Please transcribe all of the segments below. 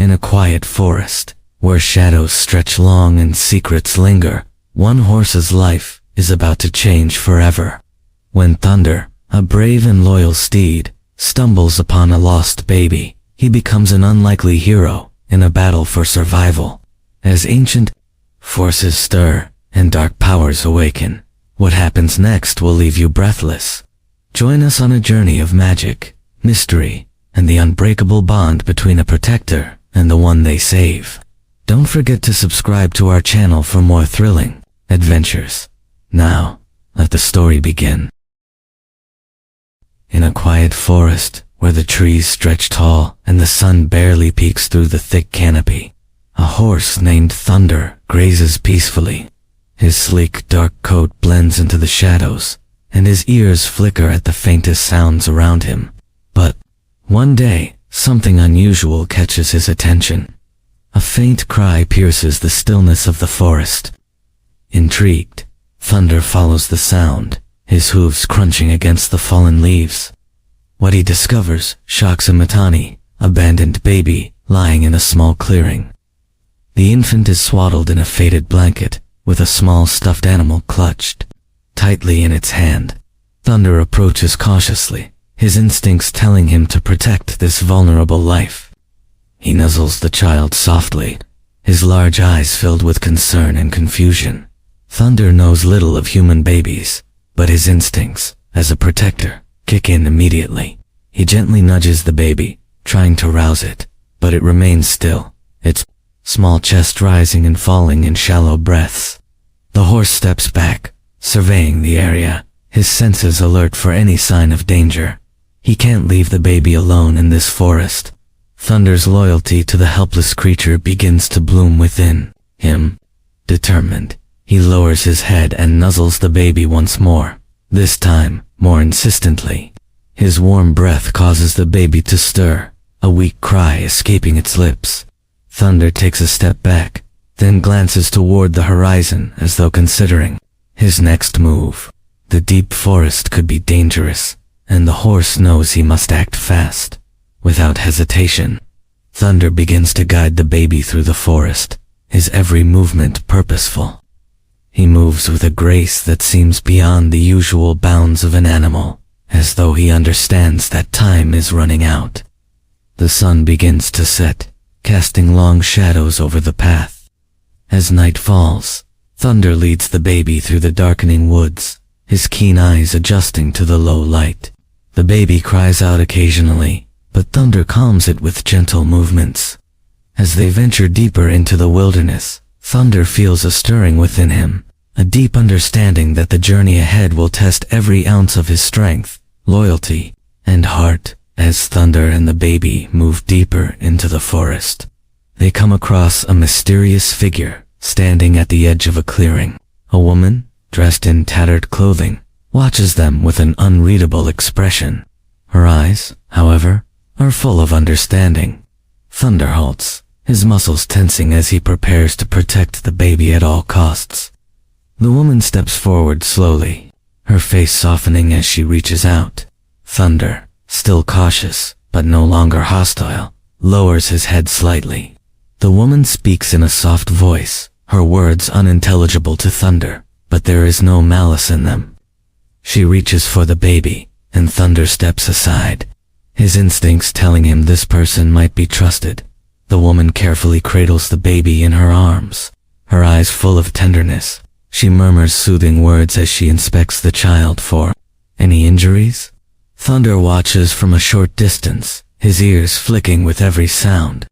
In a quiet forest, where shadows stretch long and secrets linger, one horse's life is about to change forever. When Thunder, a brave and loyal steed, stumbles upon a lost baby, he becomes an unlikely hero in a battle for survival. As ancient forces stir and dark powers awaken, what happens next will leave you breathless. Join us on a journey of magic, mystery, and the unbreakable bond between a protector and the one they save. Don't forget to subscribe to our channel for more thrilling adventures. Now, let the story begin. In a quiet forest, where the trees stretch tall and the sun barely peeks through the thick canopy, a horse named Thunder grazes peacefully. His sleek, dark coat blends into the shadows, and his ears flicker at the faintest sounds around him. But one day, something unusual catches his attention. A faint cry pierces the stillness of the forest. Intrigued, Thunder follows the sound, his hooves crunching against the fallen leaves. What he discovers shocks him. A tiny, abandoned baby lying in a small clearing. The infant is swaddled in a faded blanket, with a small stuffed animal clutched tightly in its hand. Thunder approaches cautiously, his instincts telling him to protect this vulnerable life. He nuzzles the child softly, his large eyes filled with concern and confusion. Thunder knows little of human babies, but his instincts, as a protector, kick in immediately. He gently nudges the baby, trying to rouse it, but it remains still, its small chest rising and falling in shallow breaths. The horse steps back, surveying the area, his senses alert for any sign of danger. He can't leave the baby alone in this forest. Thunder's loyalty to the helpless creature begins to bloom within him. Determined, he lowers his head and nuzzles the baby once more, this time more insistently. His warm breath causes the baby to stir, a weak cry escaping its lips. Thunder takes a step back, then glances toward the horizon as though considering his next move. The deep forest could be dangerous, and the horse knows he must act fast. Without hesitation, Thunder begins to guide the baby through the forest, his every movement purposeful. He moves with a grace that seems beyond the usual bounds of an animal, as though he understands that time is running out. The sun begins to set, casting long shadows over the path. As night falls, Thunder leads the baby through the darkening woods, his keen eyes adjusting to the low light. The baby cries out occasionally, but Thunder calms it with gentle movements. As they venture deeper into the wilderness, Thunder feels a stirring within him, a deep understanding that the journey ahead will test every ounce of his strength, loyalty, and heart. As Thunder and the baby move deeper into the forest, they come across a mysterious figure standing at the edge of a clearing. A woman, dressed in tattered clothing, watches them with an unreadable expression. Her eyes, however, are full of understanding. Thunder halts, his muscles tensing as he prepares to protect the baby at all costs. The woman steps forward slowly, her face softening as she reaches out. Thunder, still cautious, but no longer hostile, lowers his head slightly. The woman speaks in a soft voice, her words unintelligible to Thunder, but there is no malice in them. She reaches for the baby, and Thunder steps aside, his instincts telling him this person might be trusted. The woman carefully cradles the baby in her arms, her eyes full of tenderness. She murmurs soothing words as she inspects the child for any injuries. Thunder watches from a short distance, his ears flicking with every sound.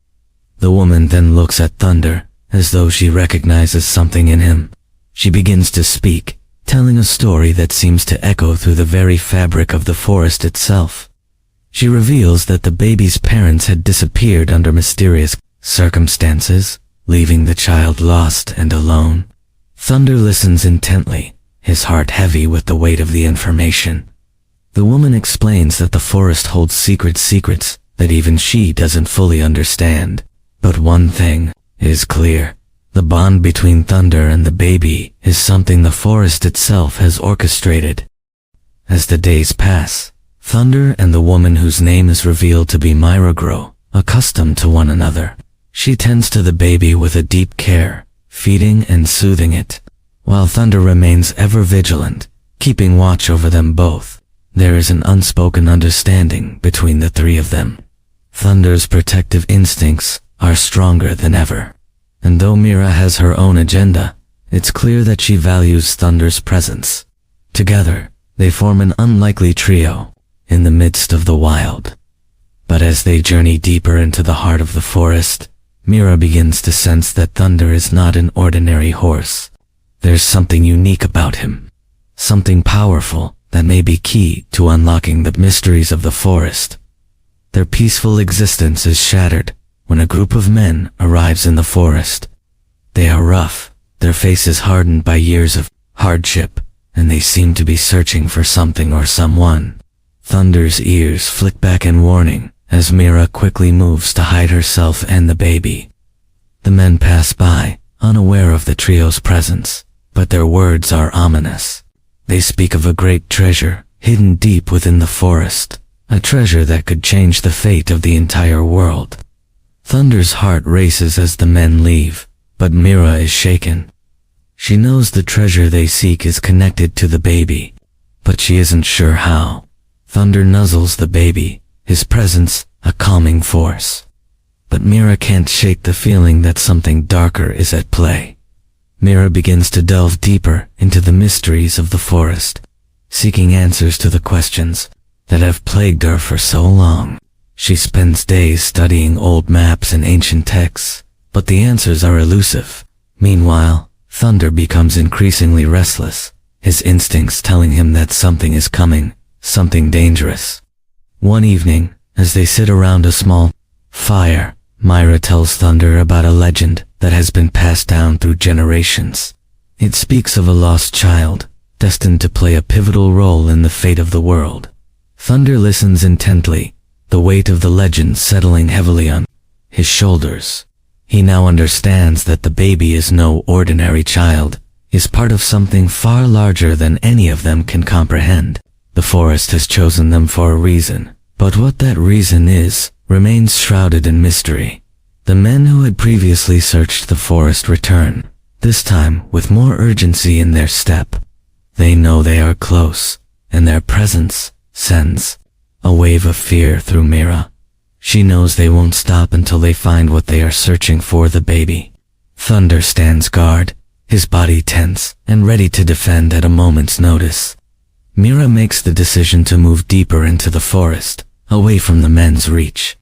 The woman then looks at Thunder, as though she recognizes something in him. She begins to speak, telling a story that seems to echo through the very fabric of the forest itself. She reveals that the baby's parents had disappeared under mysterious circumstances, leaving the child lost and alone. Thunder listens intently, his heart heavy with the weight of the information. The woman explains that the forest holds secrets that even she doesn't fully understand. But one thing is clear. The bond between Thunder and the baby is something the forest itself has orchestrated. As the days pass, Thunder and the woman whose name is revealed to be Myra grow accustomed to one another. She tends to the baby with a deep care, feeding and soothing it, while Thunder remains ever vigilant, keeping watch over them both. There is an unspoken understanding between the three of them. Thunder's protective instincts are stronger than ever. And though Mira has her own agenda, it's clear that she values Thunder's presence. Together, they form an unlikely trio in the midst of the wild. But as they journey deeper into the heart of the forest, Mira begins to sense that Thunder is not an ordinary horse. There's something unique about him, something powerful that may be key to unlocking the mysteries of the forest. Their peaceful existence is shattered when a group of men arrives in the forest. They are rough, their faces hardened by years of hardship, and they seem to be searching for something or someone. Thunder's ears flick back in warning as Mira quickly moves to hide herself and the baby. The men pass by, unaware of the trio's presence, but their words are ominous. They speak of a great treasure hidden deep within the forest, a treasure that could change the fate of the entire world. Thunder's heart races as the men leave, but Mira is shaken. She knows the treasure they seek is connected to the baby, but she isn't sure how. Thunder nuzzles the baby, his presence a calming force. But Mira can't shake the feeling that something darker is at play. Mira begins to delve deeper into the mysteries of the forest, seeking answers to the questions that have plagued her for so long. She spends days studying old maps and ancient texts, but the answers are elusive. Meanwhile, Thunder becomes increasingly restless, his instincts telling him that something is coming, something dangerous. One evening, as they sit around a small fire, Mira tells Thunder about a legend that has been passed down through generations. It speaks of a lost child, destined to play a pivotal role in the fate of the world. Thunder listens intently, the weight of the legend settling heavily on his shoulders. He now understands that the baby is no ordinary child, is part of something far larger than any of them can comprehend. The forest has chosen them for a reason, but what that reason is remains shrouded in mystery. The men who had previously searched the forest return, this time with more urgency in their step. They know they are close, and their presence sends a wave of fear through Mira. She knows they won't stop until they find what they are searching for, the baby. Thunder stands guard, his body tense and ready to defend at a moment's notice. Mira makes the decision to move deeper into the forest, away from the men's reach.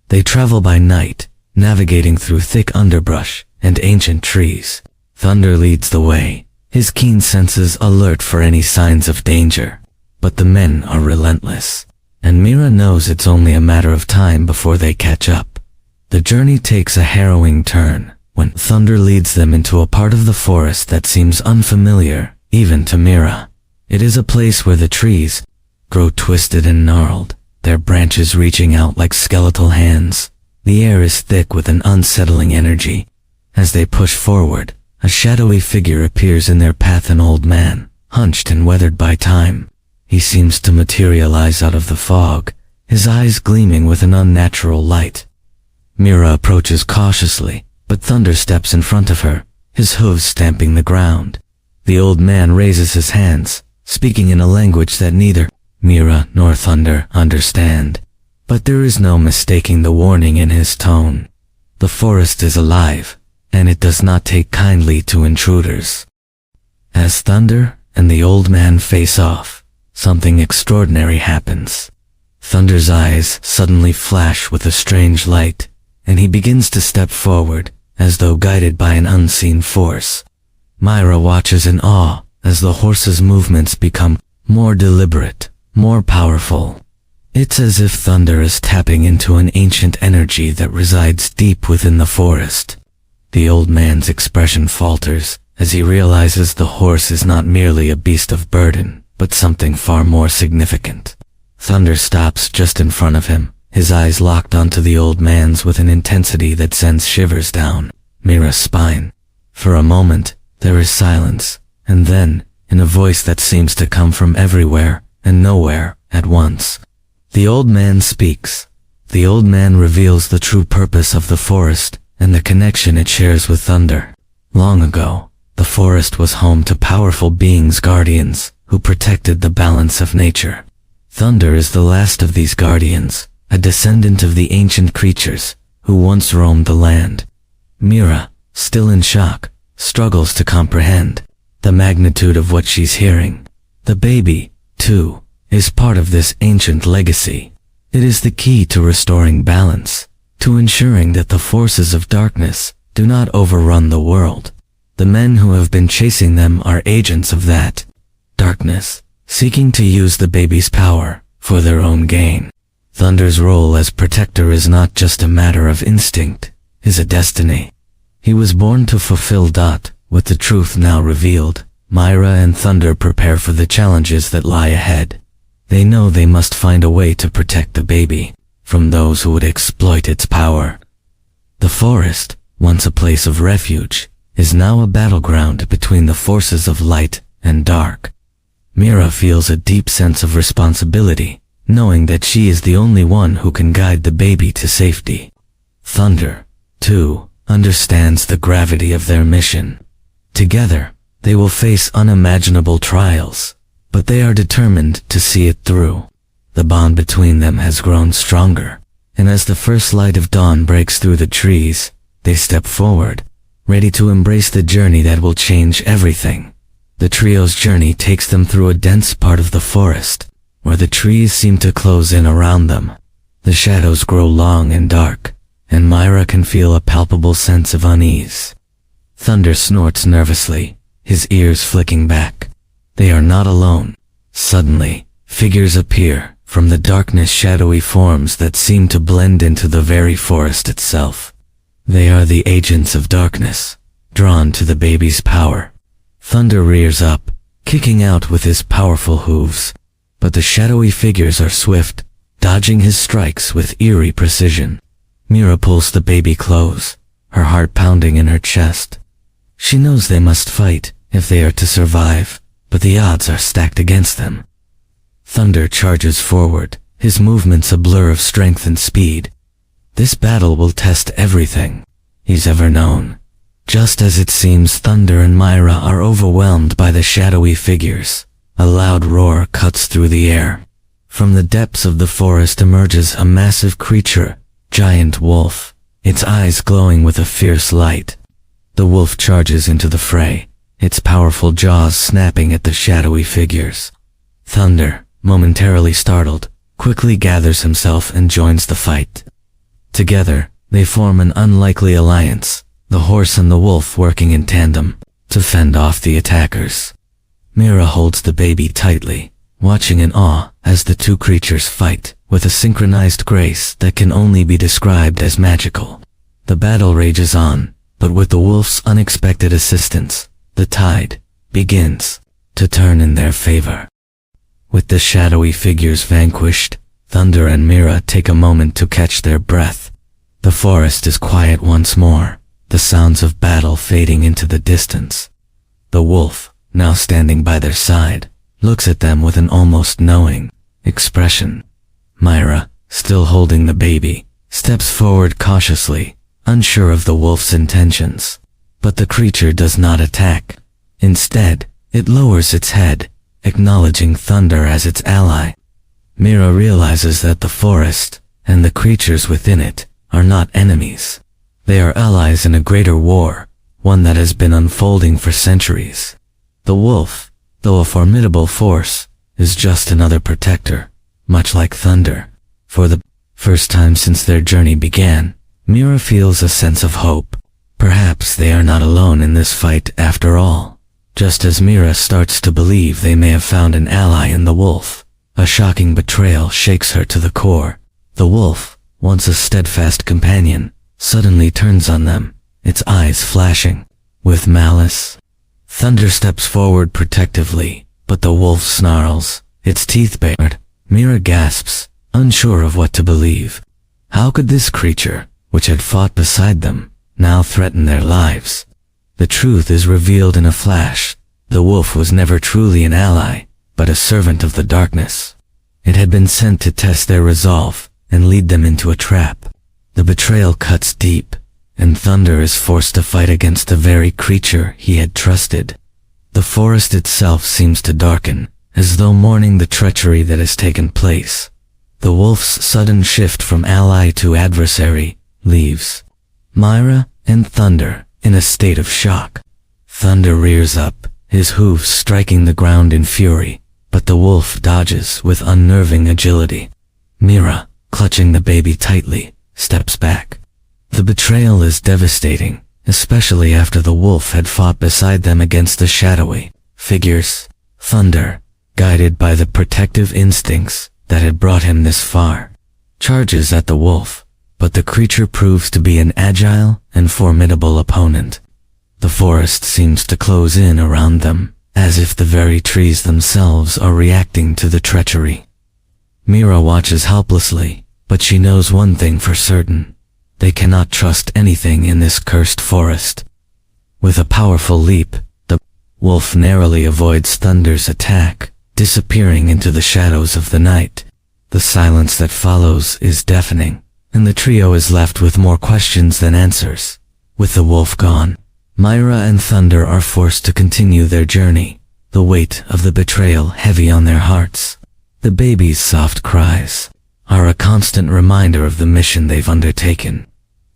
They travel by night, navigating through thick underbrush and ancient trees. Thunder leads the way, his keen senses alert for any signs of danger. But the men are relentless, and Mira knows it's only a matter of time before they catch up. The journey takes a harrowing turn when Thunder leads them into a part of the forest that seems unfamiliar, even to Mira. It is a place where the trees grow twisted and gnarled, their branches reaching out like skeletal hands. The air is thick with an unsettling energy. As they push forward, a shadowy figure appears in their path, an old man, hunched and weathered by time. He seems to materialize out of the fog, his eyes gleaming with an unnatural light. Mira approaches cautiously, but Thunder steps in front of her, his hooves stamping the ground. The old man raises his hands, speaking in a language that neither Mira nor Thunder understand. But there is no mistaking the warning in his tone. The forest is alive, and it does not take kindly to intruders. As Thunder and the old man face off, something extraordinary happens. Thunder's eyes suddenly flash with a strange light, and he begins to step forward, as though guided by an unseen force. Mira watches in awe as the horse's movements become more deliberate, more powerful. It's as if Thunder is tapping into an ancient energy that resides deep within the forest. The old man's expression falters as he realizes the horse is not merely a beast of burden, but something far more significant. Thunder stops just in front of him, his eyes locked onto the old man's with an intensity that sends shivers down Mira's spine. For a moment, there is silence, and then, in a voice that seems to come from everywhere and nowhere at once, the old man speaks. The old man reveals the true purpose of the forest and the connection it shares with thunder. Long ago, the forest was home to powerful beings, guardians, who protected the balance of nature. Thunder is the last of these guardians, a descendant of the ancient creatures who once roamed the land. Mira, still in shock, struggles to comprehend the magnitude of what she's hearing. The baby, too, is part of this ancient legacy. It is the key to restoring balance, to ensuring that the forces of darkness do not overrun the world. The men who have been chasing them are agents of that darkness, seeking to use the baby's power for their own gain. Thunder's role as protector is not just a matter of instinct, it is a destiny. He was born to fulfill. With the truth now revealed, Myra and Thunder prepare for the challenges that lie ahead. They know they must find a way to protect the baby from those who would exploit its power. The forest, once a place of refuge, is now a battleground between the forces of light and dark. Mira feels a deep sense of responsibility, knowing that she is the only one who can guide the baby to safety. Thunder, too, understands the gravity of their mission. Together, they will face unimaginable trials, but they are determined to see it through. The bond between them has grown stronger, and as the first light of dawn breaks through the trees, they step forward, ready to embrace the journey that will change everything. The trio's journey takes them through a dense part of the forest, where the trees seem to close in around them. The shadows grow long and dark, and Myra can feel a palpable sense of unease. Thunder snorts nervously, his ears flicking back. They are not alone. Suddenly, figures appear from the darkness, shadowy forms that seem to blend into the very forest itself. They are the agents of darkness, drawn to the baby's power. Thunder rears up, kicking out with his powerful hooves, but the shadowy figures are swift, dodging his strikes with eerie precision. Mira pulls the baby close, her heart pounding in her chest. She knows they must fight if they are to survive, but the odds are stacked against them. Thunder charges forward, his movements a blur of strength and speed. This battle will test everything he's ever known. Just as it seems, Thunder and Myra are overwhelmed by the shadowy figures. A loud roar cuts through the air. From the depths of the forest emerges a massive creature, giant wolf, its eyes glowing with a fierce light. The wolf charges into the fray, its powerful jaws snapping at the shadowy figures. Thunder, momentarily startled, quickly gathers himself and joins the fight. Together, they form an unlikely alliance, the horse and the wolf working in tandem to fend off the attackers. Mira holds the baby tightly, watching in awe as the two creatures fight with a synchronized grace that can only be described as magical. The battle rages on, but with the wolf's unexpected assistance, the tide begins to turn in their favor. With the shadowy figures vanquished, Thunder and Mira take a moment to catch their breath. The forest is quiet once more, the sounds of battle fading into the distance. The wolf, now standing by their side, looks at them with an almost knowing expression. Myra, still holding the baby, steps forward cautiously, unsure of the wolf's intentions. But the creature does not attack. Instead, it lowers its head, acknowledging Thunder as its ally. Mira realizes that the forest, and the creatures within it, are not enemies. They are allies in a greater war, one that has been unfolding for centuries. The wolf, though a formidable force, is just another protector, much like Thunder. For the first time since their journey began, Mira feels a sense of hope. Perhaps they are not alone in this fight after all. Just as Mira starts to believe they may have found an ally in the wolf, a shocking betrayal shakes her to the core. The wolf, once a steadfast companion, suddenly turns on them, its eyes flashing with malice. Thunder steps forward protectively, but the wolf snarls, its teeth bared. Mira gasps, unsure of what to believe. How could this creature, which had fought beside them, now threaten their lives? The truth is revealed in a flash. The wolf was never truly an ally, but a servant of the darkness. It had been sent to test their resolve and lead them into a trap. The betrayal cuts deep, and Thunder is forced to fight against the very creature he had trusted. The forest itself seems to darken, as though mourning the treachery that has taken place. The wolf's sudden shift from ally to adversary leaves Myra and Thunder in a state of shock. Thunder rears up, his hooves striking the ground in fury, but the wolf dodges with unnerving agility. Myra, clutching the baby tightly, steps back. The betrayal is devastating, especially after the wolf had fought beside them against the shadowy figures. Thunder, guided by the protective instincts that had brought him this far, charges at the wolf, but the creature proves to be an agile and formidable opponent. The forest seems to close in around them, as if the very trees themselves are reacting to the treachery. Myra watches helplessly, but she knows one thing for certain. They cannot trust anything in this cursed forest. With a powerful leap, the wolf narrowly avoids Thunder's attack, disappearing into the shadows of the night. The silence that follows is deafening, and the trio is left with more questions than answers. With the wolf gone, Myra and Thunder are forced to continue their journey, the weight of the betrayal heavy on their hearts. The baby's soft cries are a constant reminder of the mission they've undertaken.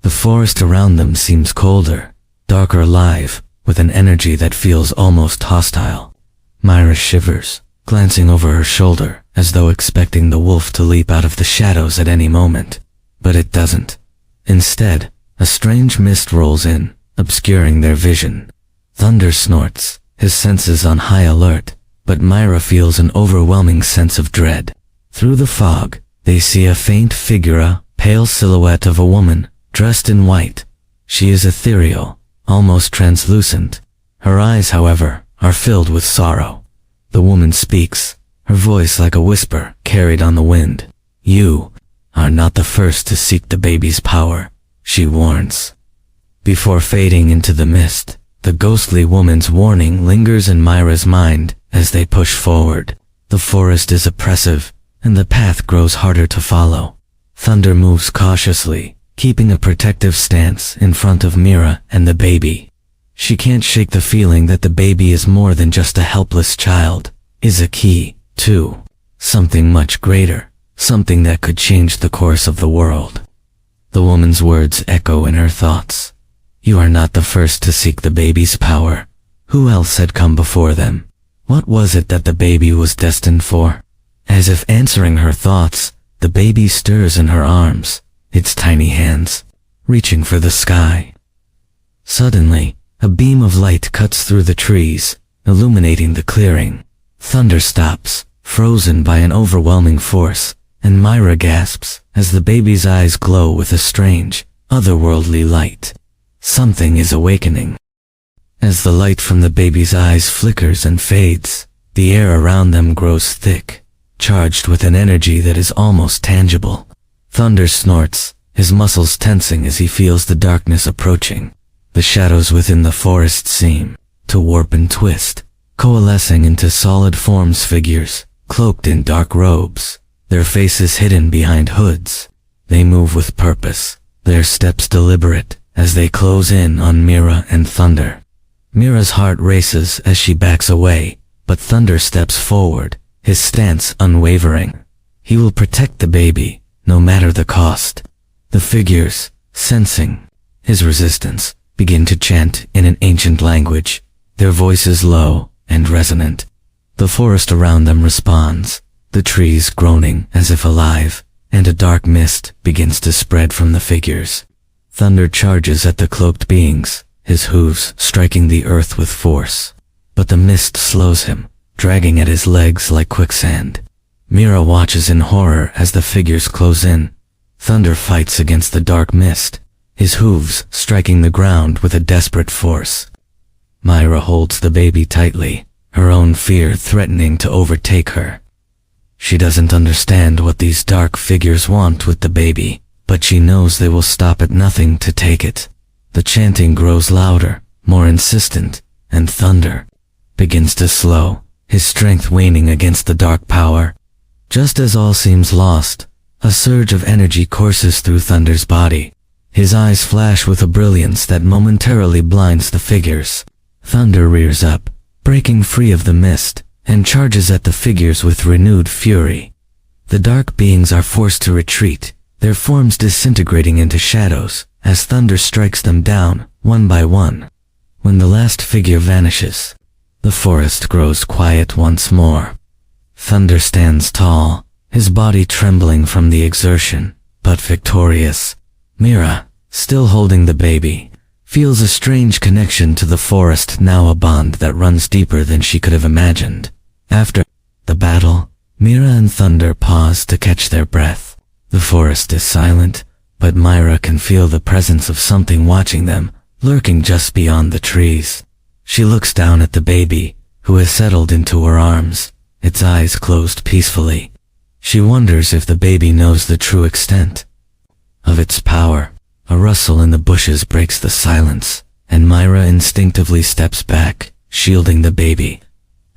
The forest around them seems colder, darker alive, with an energy that feels almost hostile. Myra shivers, glancing over her shoulder, as though expecting the wolf to leap out of the shadows at any moment. But it doesn't. Instead, a strange mist rolls in, obscuring their vision. Thunder snorts, his senses on high alert, but Myra feels an overwhelming sense of dread. Through the fog, they see a faint figure, a pale silhouette of a woman, dressed in white. She is ethereal, almost translucent. Her eyes, however, are filled with sorrow. The woman speaks, her voice like a whisper carried on the wind. "You are not the first to seek the baby's power," she warns. Before fading into the mist, the ghostly woman's warning lingers in Myra's mind as they push forward. The forest is oppressive, and the path grows harder to follow. Thunder moves cautiously, keeping a protective stance in front of Myra and the baby. She can't shake the feeling that the baby is more than just a helpless child, is a key, to something much greater, something that could change the course of the world. The woman's words echo in her thoughts. You are not the first to seek the baby's power. Who else had come before them? What was it that the baby was destined for? As if answering her thoughts, the baby stirs in her arms, its tiny hands reaching for the sky. Suddenly, a beam of light cuts through the trees, illuminating the clearing. Thunder stops, frozen by an overwhelming force, and Myra gasps as the baby's eyes glow with a strange, otherworldly light. Something is awakening. As the light from the baby's eyes flickers and fades, the air around them grows thick, charged with an energy that is almost tangible. Thunder snorts, his muscles tensing as he feels the darkness approaching. The shadows within the forest seem to warp and twist, coalescing into solid forms, figures, cloaked in dark robes, their faces hidden behind hoods. They move with purpose, their steps deliberate, as they close in on Myra and Thunder. Myra's heart races as she backs away, but Thunder steps forward, his stance unwavering. He will protect the baby, no matter the cost. The figures, sensing his resistance, begin to chant in an ancient language, their voices low and resonant. The forest around them responds, the trees groaning as if alive, and a dark mist begins to spread from the figures. Thunder charges at the cloaked beings, his hooves striking the earth with force. But the mist slows him, dragging at his legs like quicksand. Myra watches in horror as the figures close in. Thunder fights against the dark mist, his hooves striking the ground with a desperate force. Myra holds the baby tightly, her own fear threatening to overtake her. She doesn't understand what these dark figures want with the baby, but she knows they will stop at nothing to take it. The chanting grows louder, more insistent, and Thunder begins to slow, his strength waning against the dark power. Just as all seems lost, a surge of energy courses through Thunder's body. His eyes flash with a brilliance that momentarily blinds the figures. Thunder rears up, breaking free of the mist, and charges at the figures with renewed fury. The dark beings are forced to retreat, their forms disintegrating into shadows as Thunder strikes them down, one by one. When the last figure vanishes, the forest grows quiet once more. Thunder stands tall, his body trembling from the exertion, but victorious. Mira, still holding the baby, feels a strange connection to the forest, now a bond that runs deeper than she could have imagined. After the battle, Mira and Thunder pause to catch their breath. The forest is silent, but Mira can feel the presence of something watching them, lurking just beyond the trees. She looks down at the baby, who has settled into her arms, its eyes closed peacefully. She wonders if the baby knows the true extent of its power. A rustle in the bushes breaks the silence, and Mira instinctively steps back, shielding the baby.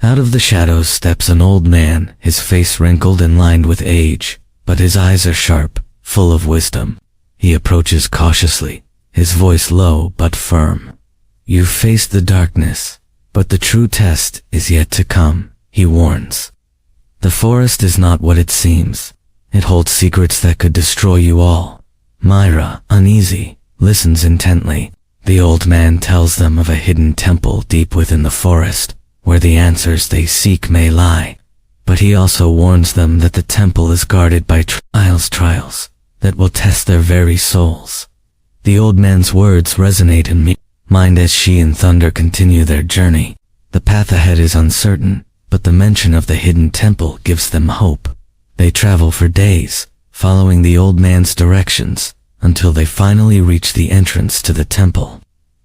Out of the shadows steps an old man, his face wrinkled and lined with age, but his eyes are sharp, full of wisdom. He approaches cautiously, his voice low but firm. "You've faced the darkness, but the true test is yet to come," he warns. "The forest is not what it seems. It holds secrets that could destroy you all." Mira, uneasy, listens intently. The old man tells them of a hidden temple deep within the forest, where the answers they seek may lie. But he also warns them that the temple is guarded by trials that will test their very souls. The old man's words resonate in Mira's mind as she and Thunder continue their journey. The path ahead is uncertain, but the mention of the hidden temple gives them hope. They travel for days, following the old man's directions, until they finally reach the entrance to the temple.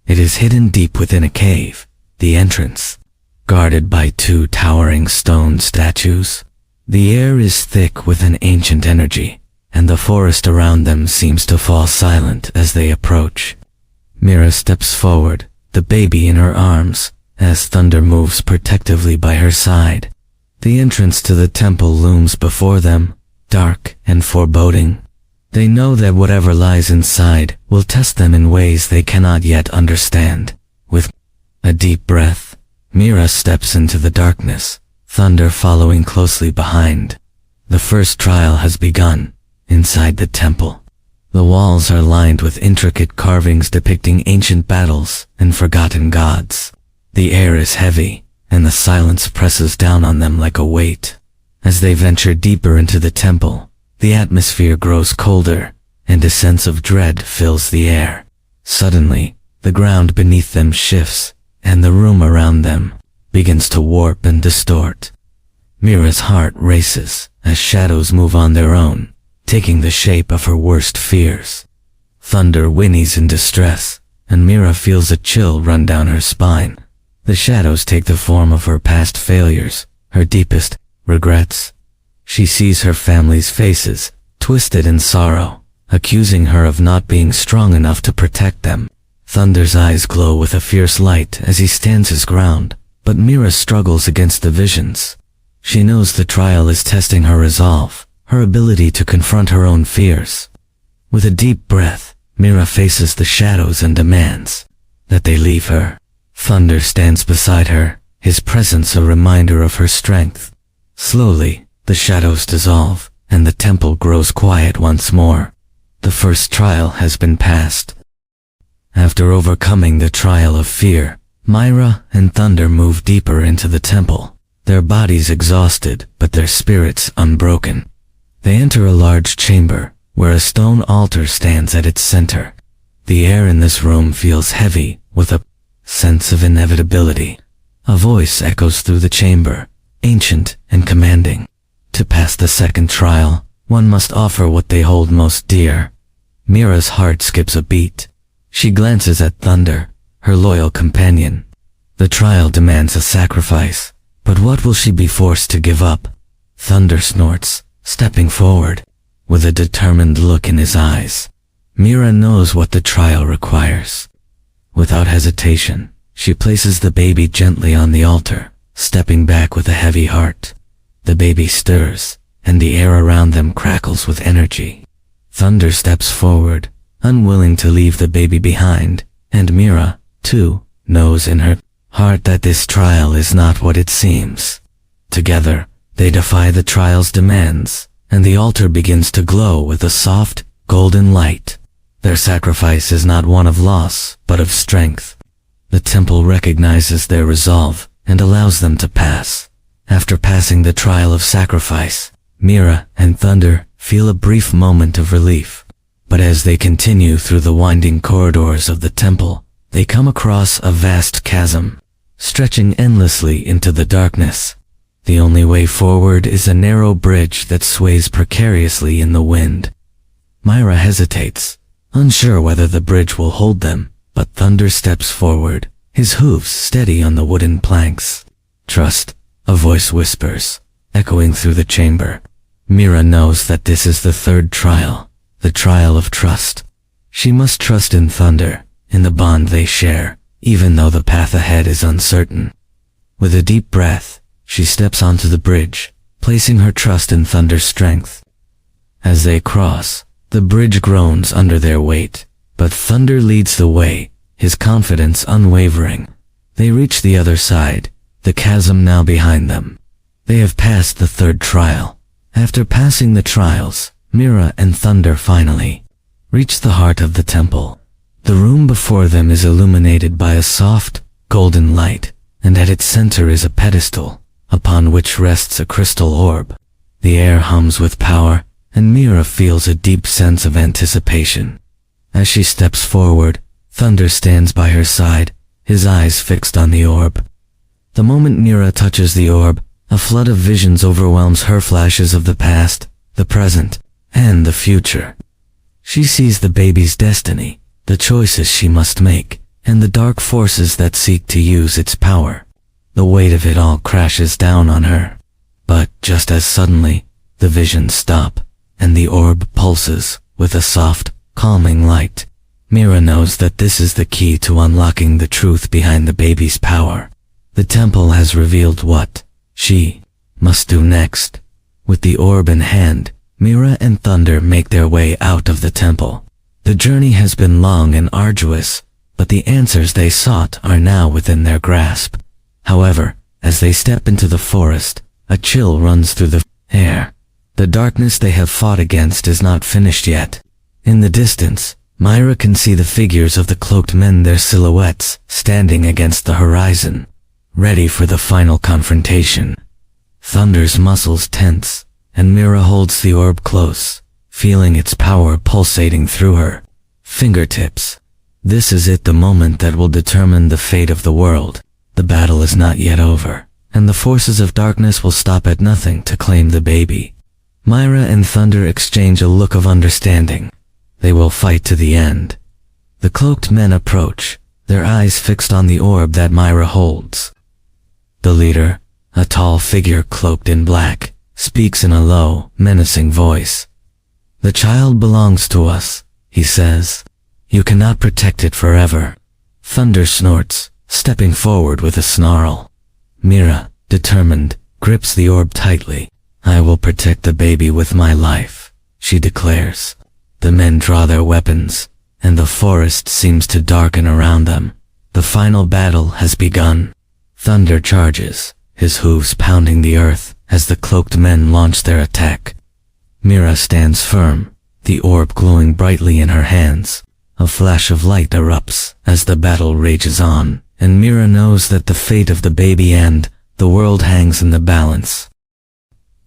It is hidden deep within a cave, the entrance guarded by two towering stone statues. The air is thick with an ancient energy, and the forest around them seems to fall silent as they approach. Mira steps forward, the baby in her arms, as Thunder moves protectively by her side. The entrance to the temple looms before them, dark and foreboding. They know that whatever lies inside will test them in ways they cannot yet understand. With a deep breath, Mira steps into the darkness, Thunder following closely behind. The first trial has begun, inside the temple. The walls are lined with intricate carvings depicting ancient battles and forgotten gods. The air is heavy, and the silence presses down on them like a weight. As they venture deeper into the temple, the atmosphere grows colder, and a sense of dread fills the air. Suddenly, the ground beneath them shifts, and the room around them begins to warp and distort. Mira's heart races as shadows move on their own, taking the shape of her worst fears. Thunder whinnies in distress, and Mira feels a chill run down her spine. The shadows take the form of her past failures, her deepest regrets. She sees her family's faces, twisted in sorrow, accusing her of not being strong enough to protect them. Thunder's eyes glow with a fierce light as he stands his ground, but Mira struggles against the visions. She knows the trial is testing her resolve, her ability to confront her own fears. With a deep breath, Mira faces the shadows and demands that they leave her. Thunder stands beside her, his presence a reminder of her strength. Slowly, the shadows dissolve, and the temple grows quiet once more. The first trial has been passed. After overcoming the trial of fear, Mira and Thunder move deeper into the temple, their bodies exhausted but their spirits unbroken. They enter a large chamber, where a stone altar stands at its center. The air in this room feels heavy, with a sense of inevitability. A voice echoes through the chamber, ancient and commanding. To pass the second trial, one must offer what they hold most dear. Mira's heart skips a beat. She glances at Thunder, her loyal companion. The trial demands a sacrifice, but what will she be forced to give up? Thunder snorts, stepping forward, with a determined look in his eyes. Mira knows what the trial requires. Without hesitation, she places the baby gently on the altar, stepping back with a heavy heart. The baby stirs, and the air around them crackles with energy. Thunder steps forward, unwilling to leave the baby behind, and Mira, too, knows in her heart that this trial is not what it seems. Together, they defy the trial's demands, and the altar begins to glow with a soft, golden light. Their sacrifice is not one of loss, but of strength. The temple recognizes their resolve and allows them to pass. After passing the trial of sacrifice, Mira and Thunder feel a brief moment of relief. But as they continue through the winding corridors of the temple, they come across a vast chasm, stretching endlessly into the darkness. The only way forward is a narrow bridge that sways precariously in the wind. Myra hesitates, unsure whether the bridge will hold them, but Thunder steps forward, his hooves steady on the wooden planks. "Trust," a voice whispers, echoing through the chamber. Mira knows that this is the third trial, the trial of trust. She must trust in Thunder, in the bond they share, even though the path ahead is uncertain. With a deep breath, she steps onto the bridge, placing her trust in Thunder's strength. As they cross, the bridge groans under their weight, but Thunder leads the way, his confidence unwavering. They reach the other side, the chasm now behind them. They have passed the third trial. After passing the trials, Mira and Thunder finally reach the heart of the temple. The room before them is illuminated by a soft, golden light, and at its center is a pedestal, upon which rests a crystal orb. The air hums with power, and Mira feels a deep sense of anticipation. As she steps forward, Thunder stands by her side, his eyes fixed on the orb. The moment Mira touches the orb, a flood of visions overwhelms her, flashes of the past, the present, and the future. She sees the baby's destiny, the choices she must make, and the dark forces that seek to use its power. The weight of it all crashes down on her. But just as suddenly, the visions stop, and the orb pulses with a soft, calming light. Mira knows that this is the key to unlocking the truth behind the baby's power. The temple has revealed what she must do next. With the orb in hand, Mira and Thunder make their way out of the temple. The journey has been long and arduous, but the answers they sought are now within their grasp. However, as they step into the forest, a chill runs through the air. The darkness they have fought against is not finished yet. In the distance, Myra can see the figures of the cloaked men, their silhouettes, standing against the horizon, ready for the final confrontation. Thunder's muscles tense, and Mira holds the orb close, feeling its power pulsating through her fingertips. This is it, the moment that will determine the fate of the world. The battle is not yet over, and the forces of darkness will stop at nothing to claim the baby. Myra and Thunder exchange a look of understanding. They will fight to the end. The cloaked men approach, their eyes fixed on the orb that Myra holds. The leader, a tall figure cloaked in black, speaks in a low, menacing voice. "The child belongs to us," he says. "You cannot protect it forever." Thunder snorts, stepping forward with a snarl. Mira, determined, grips the orb tightly. "I will protect the baby with my life," she declares. The men draw their weapons, and the forest seems to darken around them. The final battle has begun. Thunder charges, his hooves pounding the earth as the cloaked men launch their attack. Mira stands firm, the orb glowing brightly in her hands. A flash of light erupts as the battle rages on, and Mira knows that the fate of the baby and the world hangs in the balance.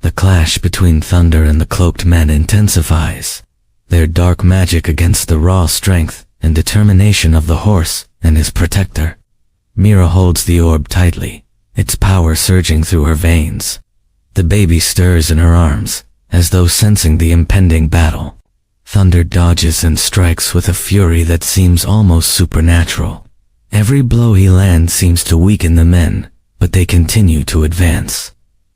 The clash between Thunder and the cloaked men intensifies, their dark magic against the raw strength and determination of the horse and his protector. Mira holds the orb tightly, its power surging through her veins. The baby stirs in her arms, as though sensing the impending battle. Thunder dodges and strikes with a fury that seems almost supernatural. Every blow he lands seems to weaken the men, but they continue to advance.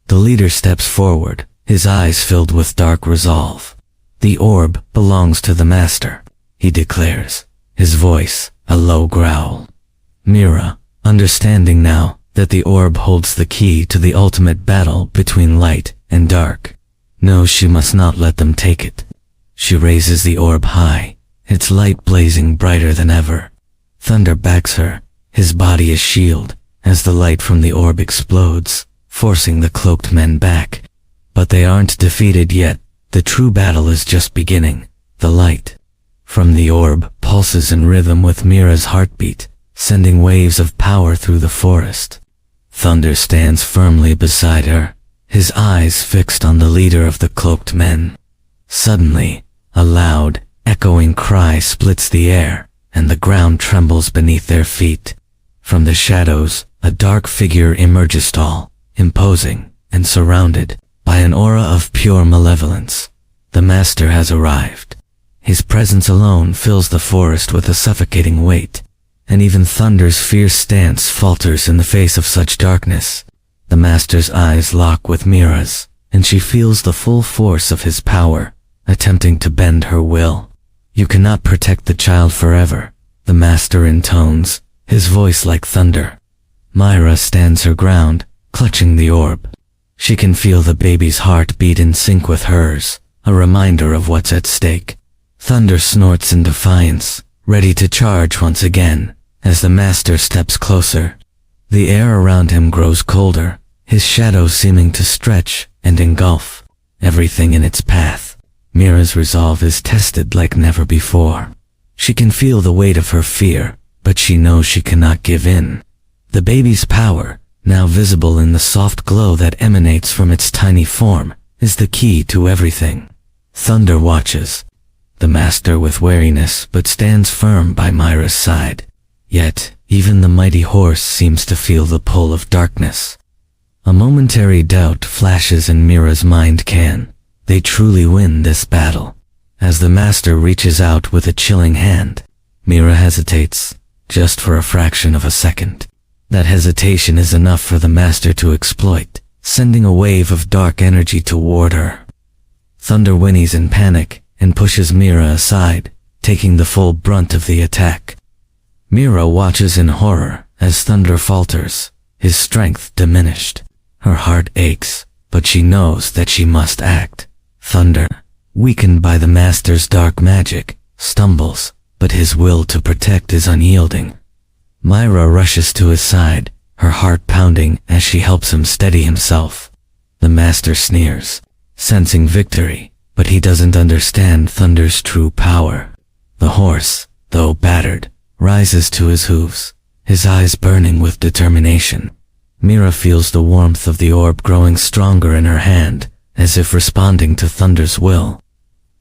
The leader steps forward, his eyes filled with dark resolve. "The orb belongs to the master," he declares, his voice a low growl. Mira, understanding now that the orb holds the key to the ultimate battle between light and dark, knows she must not let them take it. She raises the orb high, its light blazing brighter than ever. Thunder backs her, his body a shield, as the light from the orb explodes, forcing the cloaked men back. But they aren't defeated yet. The true battle is just beginning. The light from the orb pulses in rhythm with Mira's heartbeat, sending waves of power through the forest. Thunder stands firmly beside her, his eyes fixed on the leader of the cloaked men. Suddenly, a loud, echoing cry splits the air, and the ground trembles beneath their feet. From the shadows, a dark figure emerges tall, imposing, and surrounded by an aura of pure malevolence. The master has arrived. His presence alone fills the forest with a suffocating weight, and even Thunder's fierce stance falters in the face of such darkness. The master's eyes lock with Mira's, and she feels the full force of his power, attempting to bend her will. "You cannot protect the child forever," the master intones, his voice like thunder. Myra stands her ground, clutching the orb. She can feel the baby's heart beat in sync with hers, a reminder of what's at stake. Thunder snorts in defiance, ready to charge once again, as the master steps closer. The air around him grows colder, his shadow seeming to stretch and engulf everything in its path. Mira's resolve is tested like never before. She can feel the weight of her fear, but she knows she cannot give in. The baby's power, now visible in the soft glow that emanates from its tiny form, is the key to everything. Thunder watches, the master with wariness, but stands firm by Myra's side. Yet, even the mighty horse seems to feel the pull of darkness. A momentary doubt flashes in Mira's mind. Can they truly win this battle? As the master reaches out with a chilling hand, Mira hesitates, just for a fraction of a second. That hesitation is enough for the master to exploit, sending a wave of dark energy toward her. Thunder whinnies in panic and pushes Mira aside, taking the full brunt of the attack. Mira watches in horror as Thunder falters, his strength diminished. Her heart aches, but she knows that she must act. Thunder, weakened by the master's dark magic, stumbles, but his will to protect is unyielding. Myra rushes to his side, her heart pounding as she helps him steady himself. The master sneers, sensing victory, but he doesn't understand Thunder's true power. The horse, though battered, rises to his hooves, his eyes burning with determination. Mira feels the warmth of the orb growing stronger in her hand, as if responding to Thunder's will.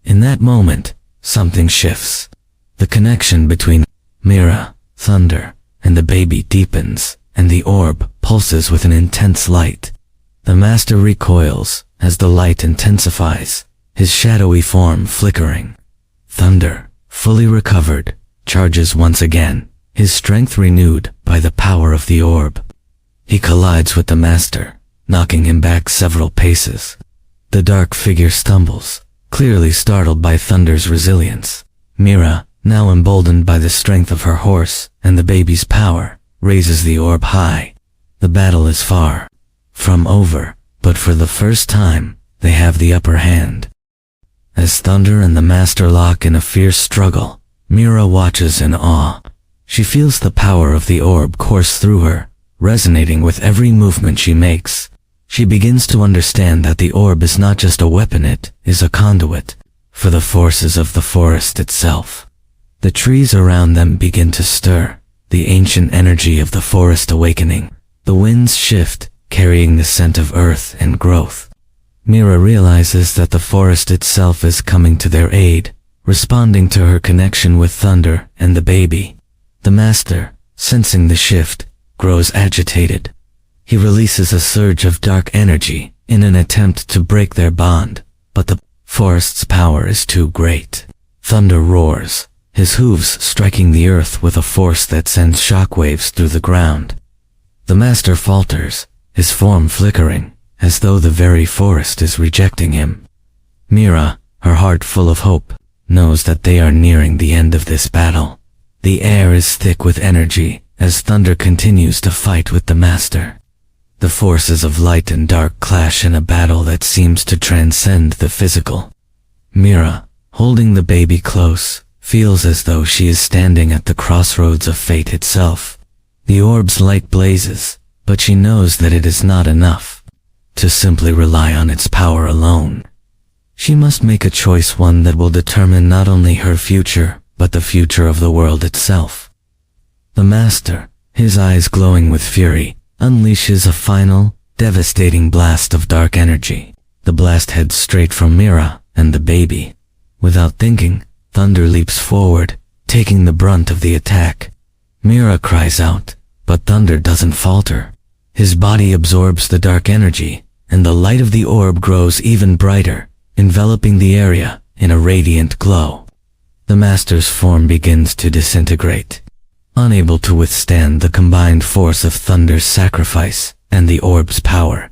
In that moment, something shifts. The connection between Mira, Thunder, and the baby deepens, and the orb pulses with an intense light. The master recoils as the light intensifies, his shadowy form flickering. Thunder, fully recovered, charges once again, his strength renewed by the power of the orb. He collides with the master, knocking him back several paces. The dark figure stumbles, clearly startled by Thunder's resilience. Mira, now emboldened by the strength of her horse and the baby's power, raises the orb high. The battle is far from over, but for the first time, they have the upper hand. As Thunder and the master lock in a fierce struggle, Mira watches in awe. She feels the power of the orb course through her, resonating with every movement she makes. She begins to understand that the orb is not just a weapon, it is a conduit for the forces of the forest itself. The trees around them begin to stir, the ancient energy of the forest awakening. The winds shift, carrying the scent of earth and growth. Mira realizes that the forest itself is coming to their aid, responding to her connection with Thunder and the baby. The master, sensing the shift, grows agitated. He releases a surge of dark energy in an attempt to break their bond, but the forest's power is too great. Thunder roars, his hooves striking the earth with a force that sends shockwaves through the ground. The master falters, his form flickering, as though the very forest is rejecting him. Mira, her heart full of hope, knows that they are nearing the end of this battle. The air is thick with energy as Thunder continues to fight with the master. The forces of light and dark clash in a battle that seems to transcend the physical. Mira, holding the baby close, feels as though she is standing at the crossroads of fate itself. The orb's light blazes, but she knows that it is not enough to simply rely on its power alone. She must make a choice, one that will determine not only her future, but the future of the world itself. The Master, his eyes glowing with fury, unleashes a final, devastating blast of dark energy. The blast heads straight for Mira and the baby. Without thinking, Thunder leaps forward, taking the brunt of the attack. Mira cries out, but Thunder doesn't falter. His body absorbs the dark energy, and the light of the orb grows even brighter, enveloping the area in a radiant glow. The Master's form begins to disintegrate, unable to withstand the combined force of Thunder's sacrifice and the orb's power.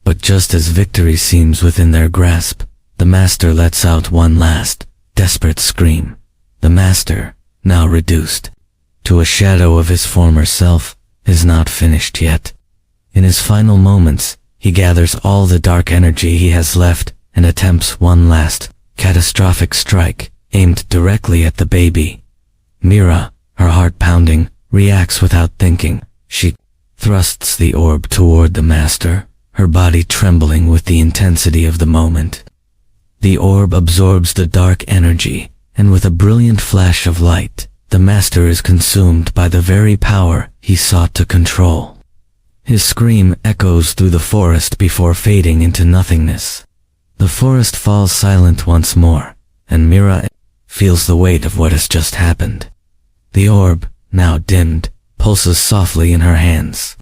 But just as victory seems within their grasp, the Master lets out one last, desperate scream. The Master, now reduced to a shadow of his former self, is not finished yet. In his final moments, he gathers all the dark energy he has left and attempts one last, catastrophic strike, aimed directly at the baby. Mira, her heart pounding, reacts without thinking. She thrusts the orb toward the Master, her body trembling with the intensity of the moment. The orb absorbs the dark energy, and with a brilliant flash of light, the Master is consumed by the very power he sought to control. His scream echoes through the forest before fading into nothingness. The forest falls silent once more, and Mira feels the weight of what has just happened. The orb, now dimmed, pulses softly in her hands.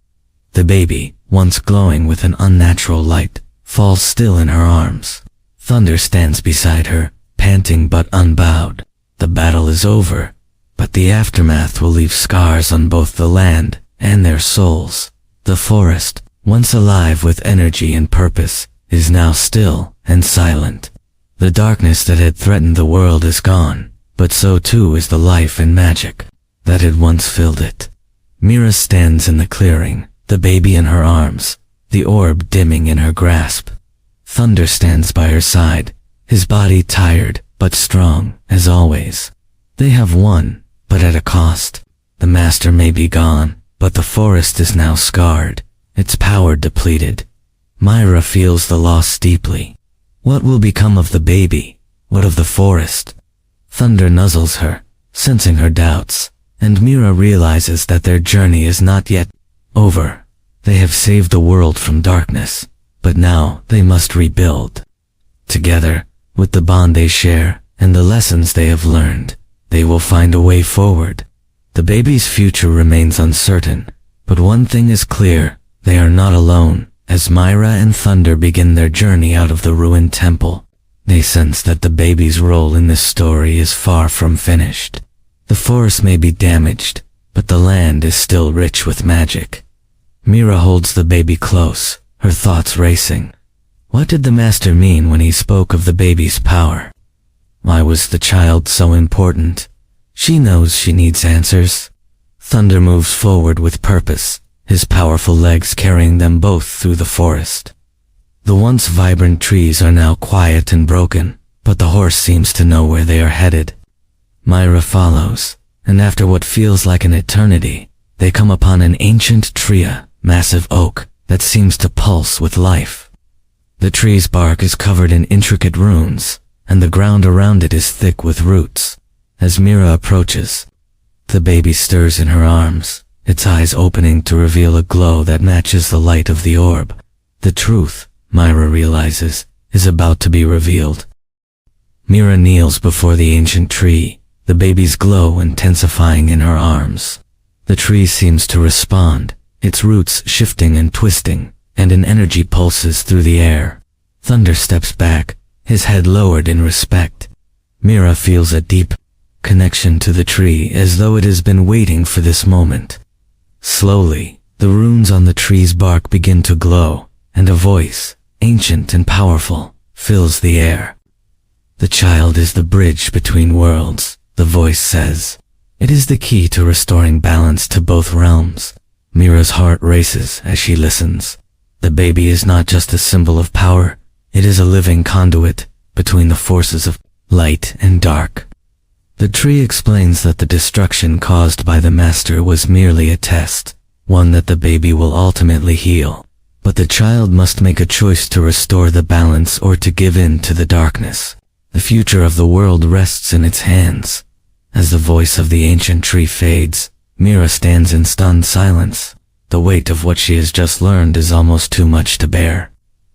The baby, once glowing with an unnatural light, falls still in her arms. Thunder stands beside her, panting but unbowed. The battle is over, but the aftermath will leave scars on both the land and their souls. The forest, once alive with energy and purpose, is now still and silent. The darkness that had threatened the world is gone, but so too is the life and magic that had once filled it. Mira stands in the clearing, the baby in her arms, the orb dimming in her grasp. Thunder stands by her side, his body tired but strong as always. They have won, but at a cost. The Master may be gone, but the forest is now scarred, its power depleted. Myra feels the loss deeply. What will become of the baby? What of the forest? Thunder nuzzles her, sensing her doubts, and Mira realizes that their journey is not yet over. They have saved the world from darkness, but now they must rebuild. Together, with the bond they share and the lessons they have learned, they will find a way forward. The baby's future remains uncertain, but one thing is clear, they are not alone. As Myra and Thunder begin their journey out of the ruined temple, they sense that the baby's role in this story is far from finished. The forest may be damaged, but the land is still rich with magic. Mira holds the baby close, her thoughts racing. What did the Master mean when he spoke of the baby's power? Why was the child so important? She knows she needs answers. Thunder moves forward with purpose, his powerful legs carrying them both through the forest. The once vibrant trees are now quiet and broken, but the horse seems to know where they are headed. Myra follows, and after what feels like an eternity, they come upon an ancient tree, massive oak, that seems to pulse with life. The tree's bark is covered in intricate runes, and the ground around it is thick with roots. As Mira approaches, the baby stirs in her arms, its eyes opening to reveal a glow that matches the light of the orb. The truth, Myra realizes, is about to be revealed. Mira kneels before the ancient tree, the baby's glow intensifying in her arms. The tree seems to respond, its roots shifting and twisting, and an energy pulses through the air. Thunder steps back, his head lowered in respect. Mira feels a deep connection to the tree as though it has been waiting for this moment. Slowly, the runes on the tree's bark begin to glow, and a voice, ancient and powerful, fills the air. The child is the bridge between worlds, the voice says. It is the key to restoring balance to both realms. Mira's heart races as she listens. The baby is not just a symbol of power, it is a living conduit between the forces of light and dark. The tree explains that the destruction caused by the master was merely a test, one that the baby will ultimately heal. But the child must make a choice to restore the balance or to give in to the darkness. The future of the world rests in its hands. As the voice of the ancient tree fades, Mira stands in stunned silence. The weight of what she has just learned is almost too much to bear.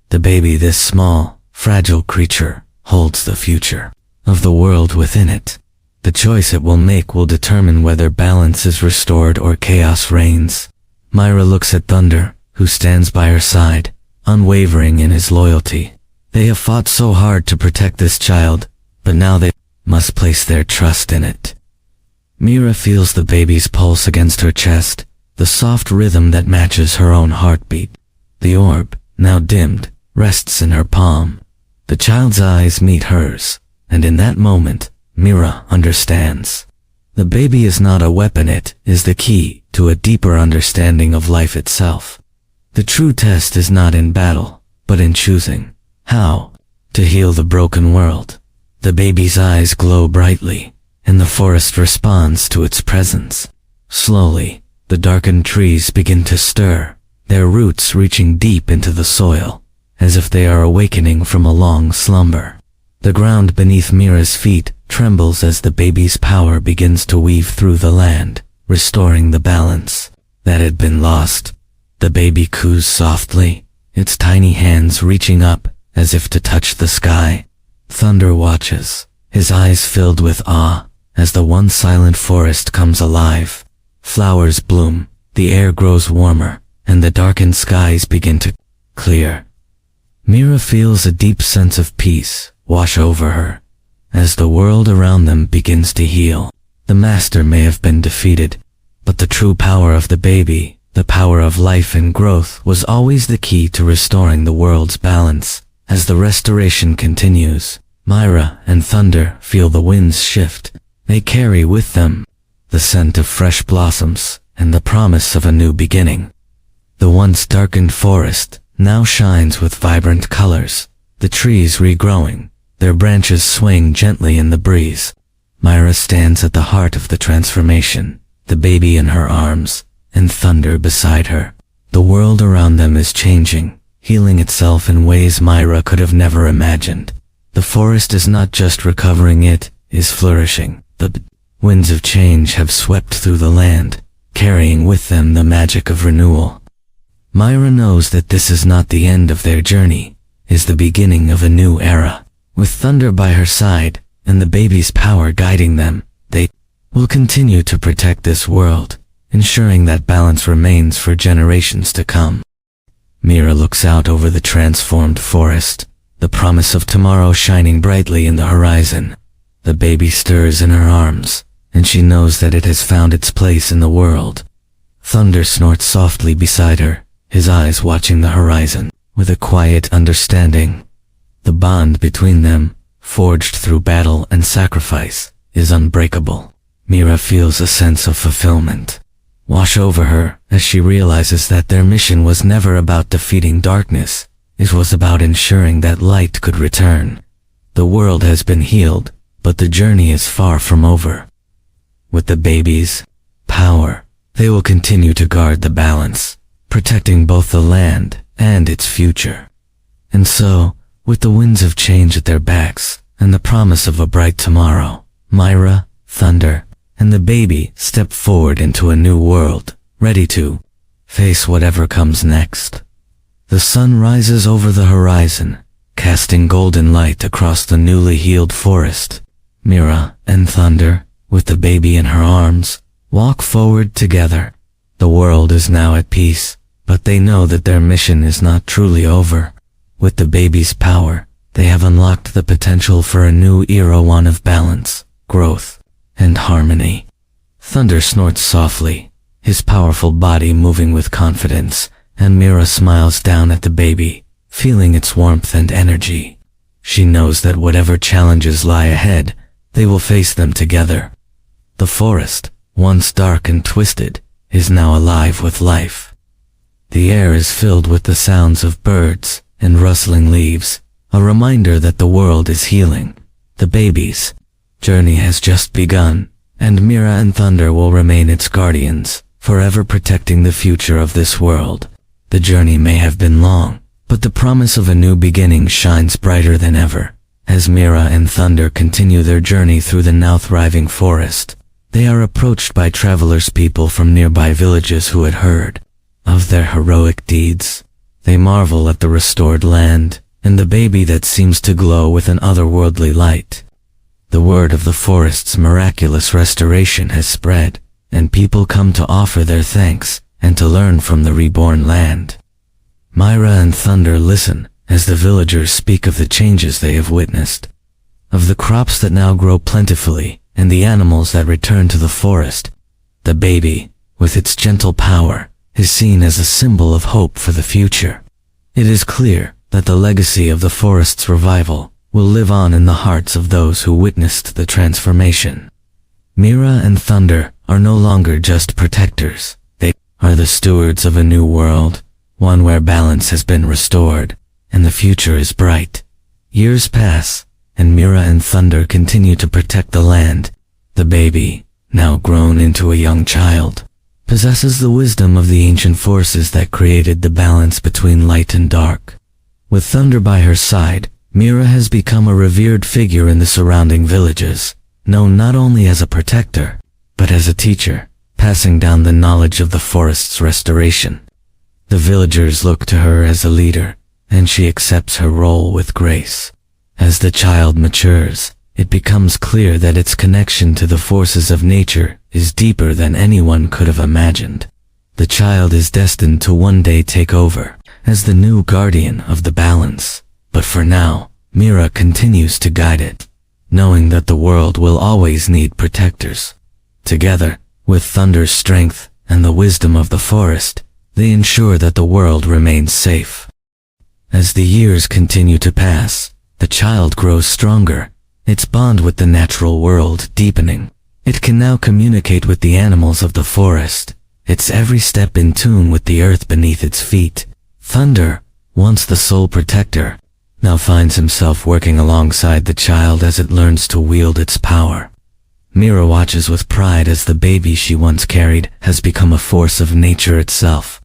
The baby, this small, fragile creature, holds the future of the world within it. The choice it will make will determine whether balance is restored or chaos reigns. Myra looks at Thunder, who stands by her side, unwavering in his loyalty. They have fought so hard to protect this child, but now they must place their trust in it. Mira feels the baby's pulse against her chest, the soft rhythm that matches her own heartbeat. The orb, now dimmed, rests in her palm. The child's eyes meet hers, and in that moment, Mira understands. The baby is not a weapon, it is the key to a deeper understanding of life itself. The true test is not in battle, but in choosing how to heal the broken world. The baby's eyes glow brightly, and the forest responds to its presence. Slowly, the darkened trees begin to stir, their roots reaching deep into the soil, as if they are awakening from a long slumber. The ground beneath Mira's feet trembles as the baby's power begins to weave through the land, restoring the balance that had been lost. The baby coos softly, its tiny hands reaching up as if to touch the sky. Thunder watches, his eyes filled with awe, as the one silent forest comes alive. Flowers bloom, the air grows warmer, and the darkened skies begin to clear. Mira feels a deep sense of peace wash over her, as the world around them begins to heal. The master may have been defeated, but the true power of the baby, the power of life and growth, was always the key to restoring the world's balance. As the restoration continues, Myra and Thunder feel the winds shift. They carry with them the scent of fresh blossoms and the promise of a new beginning. The once darkened forest now shines with vibrant colors, the trees regrowing, their branches swaying gently in the breeze. Myra stands at the heart of the transformation, the baby in her arms, and Thunder beside her. The world around them is changing, healing itself in ways Myra could have never imagined. The forest is not just recovering, it is flourishing. The winds of change have swept through the land, carrying with them the magic of renewal. Myra knows that this is not the end of their journey, is the beginning of a new era. With Thunder by her side, and the baby's power guiding them, they will continue to protect this world, ensuring that balance remains for generations to come. Mira looks out over the transformed forest, the promise of tomorrow shining brightly in the horizon. The baby stirs in her arms, and she knows that it has found its place in the world. Thunder snorts softly beside her, his eyes watching the horizon, with a quiet understanding. The bond between them, forged through battle and sacrifice, is unbreakable. Mira feels a sense of fulfillment wash over her as she realizes that their mission was never about defeating darkness. It was about ensuring that light could return. The world has been healed, but the journey is far from over. With the baby's power, they will continue to guard the balance, protecting both the land and its future. And so, with the winds of change at their backs and the promise of a bright tomorrow, Myra, Thunder, and the baby step forward into a new world, ready to face whatever comes next. The sun rises over the horizon, casting golden light across the newly healed forest. Mira and Thunder, with the baby in her arms, walk forward together. The world is now at peace, but they know that their mission is not truly over. With the baby's power, they have unlocked the potential for a new era, one of balance, growth, and harmony. Thunder snorts softly, his powerful body moving with confidence, and Mira smiles down at the baby, feeling its warmth and energy. She knows that whatever challenges lie ahead, they will face them together. The forest, once dark and twisted, is now alive with life. The air is filled with the sounds of birds and rustling leaves, a reminder that the world is healing. The baby's journey has just begun, and Mira and Thunder will remain its guardians, forever protecting the future of this world. The journey may have been long, but the promise of a new beginning shines brighter than ever. As Mira and Thunder continue their journey through the now thriving forest, they are approached by travelers, people from nearby villages who had heard of their heroic deeds. They marvel at the restored land and the baby that seems to glow with an otherworldly light. The word of the forest's miraculous restoration has spread, and people come to offer their thanks and to learn from the reborn land. Mira and Thunder listen as the villagers speak of the changes they have witnessed, of the crops that now grow plentifully and the animals that return to the forest. The baby, with its gentle power, is seen as a symbol of hope for the future. It is clear that the legacy of the forest's revival will live on in the hearts of those who witnessed the transformation. Mira and Thunder are no longer just protectors. They are the stewards of a new world, one where balance has been restored and the future is bright. Years pass, and Mira and Thunder continue to protect the land. The baby, now grown into a young child, possesses the wisdom of the ancient forces that created the balance between light and dark. With Thunder by her side, Mira has become a revered figure in the surrounding villages, known not only as a protector, but as a teacher, passing down the knowledge of the forest's restoration. The villagers look to her as a leader, and she accepts her role with grace. As the child matures, it becomes clear that its connection to the forces of nature is deeper than anyone could have imagined. The child is destined to one day take over as the new guardian of the balance, but for now, Mira continues to guide it, knowing that the world will always need protectors. Together, with Thunder's strength and the wisdom of the forest, they ensure that the world remains safe. As the years continue to pass, the child grows stronger, its bond with the natural world deepening. It can now communicate with the animals of the forest, its every step in tune with the earth beneath its feet. Thunder, once the sole protector, now finds himself working alongside the child as it learns to wield its power. Mira watches with pride as the baby she once carried has become a force of nature itself.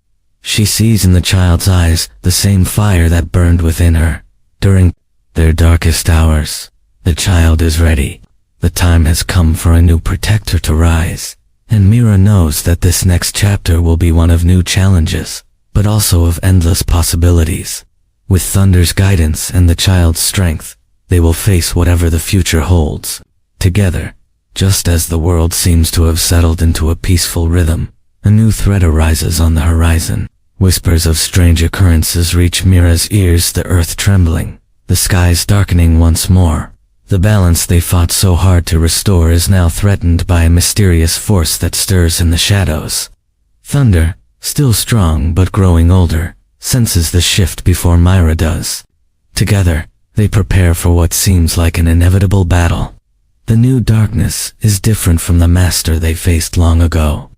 She sees in the child's eyes the same fire that burned within her. During their darkest hours, the child is ready. The time has come for a new protector to rise, and Mira knows that this next chapter will be one of new challenges, but also of endless possibilities. With Thunder's guidance and the child's strength, they will face whatever the future holds. Together, just as the world seems to have settled into a peaceful rhythm, a new threat arises on the horizon. Whispers of strange occurrences reach Mira's ears, the earth trembling, the skies darkening once more. The balance they fought so hard to restore is now threatened by a mysterious force that stirs in the shadows. Thunder, still strong but growing older, senses the shift before Mira does. Together, they prepare for what seems like an inevitable battle. The new darkness is different from the master they faced long ago.